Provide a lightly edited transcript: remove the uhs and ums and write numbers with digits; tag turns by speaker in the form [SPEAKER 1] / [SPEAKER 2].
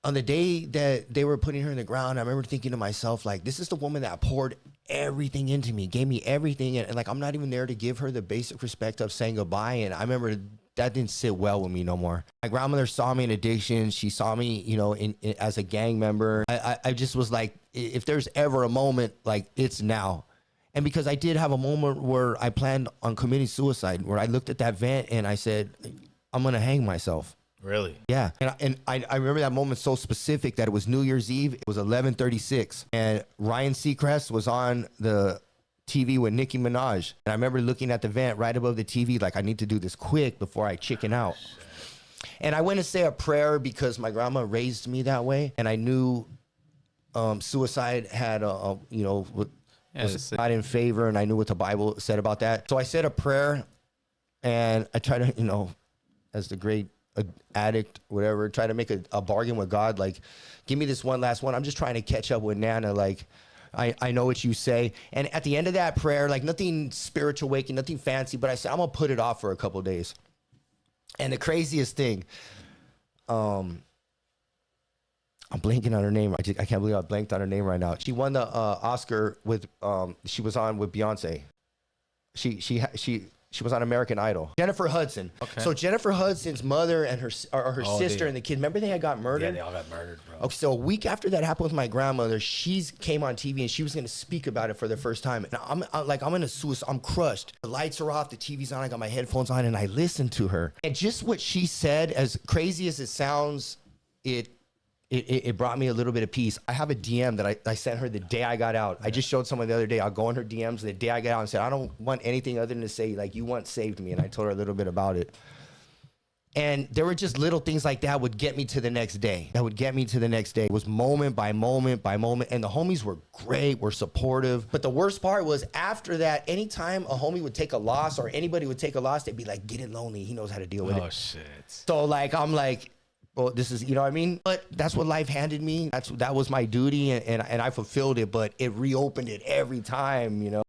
[SPEAKER 1] on the day that they were putting her in the ground, I remember thinking to myself, like, this is the woman that poured everything into me, gave me everything. And like, I'm not even there to give her the basic respect of saying goodbye. And I remember that didn't sit well with me no more. My grandmother saw me in addiction. She saw me, you know, in as a gang member. I just was like, if there's ever a moment, like, it's now. And because I did have a moment where I planned on committing suicide, where I looked at that vent and I said, I'm going to hang myself.
[SPEAKER 2] Really?
[SPEAKER 1] Yeah. And I remember that moment so specific that it was New Year's Eve. It was 11:36. And Ryan Seacrest was on the TV with Nicki Minaj. And I remember looking at the vent right above the TV, like, I need to do this quick before I chicken out. And I went to say a prayer because my grandma raised me that way. And I knew suicide had was not in favor. And I knew what the Bible said about that. So I said a prayer and I tried to, you know, as the great addict, whatever, try to make a bargain with God. Like, give me this one last one. I'm just trying to catch up with Nana. Like, I know what you say. And at the end of that prayer, like, nothing spiritual waking, nothing fancy, but I said, I'm going to put it off for a couple of days. And the craziest thing, I'm blanking on her name. I can't believe I blanked on her name right now. She won the Oscar with, she was on with Beyonce. She was on American Idol. Jennifer Hudson. Okay. So Jennifer Hudson's mother and her sister and the kid, remember they had got murdered?
[SPEAKER 2] Yeah, they all got murdered, bro.
[SPEAKER 1] Okay, so a week after that happened with my grandmother, she came on TV and she was going to speak about it for the first time. And I'm in a suicide. I'm crushed. The lights are off. The TV's on. I got my headphones on and I listened to her. And just what she said, as crazy as it sounds, it brought me a little bit of peace. I have a DM that I sent her the day I got out. I just showed someone the other day. I'll go in her DMs the day I got out and said, I don't want anything other than to say, like, you once saved me. And I told her a little bit about it. And there were just little things like that would get me to the next day. That would get me to the next day. It was moment by moment by moment. And the homies were great, were supportive. But the worst part was after that, anytime a homie would take a loss or anybody would take a loss, they'd be like, get it lonely. He knows how to deal with it.
[SPEAKER 2] Oh, shit.
[SPEAKER 1] So, like, I'm like, well, this is, you know what I mean? But that's what life handed me. That was my duty, and I fulfilled it, but it reopened it every time, you know?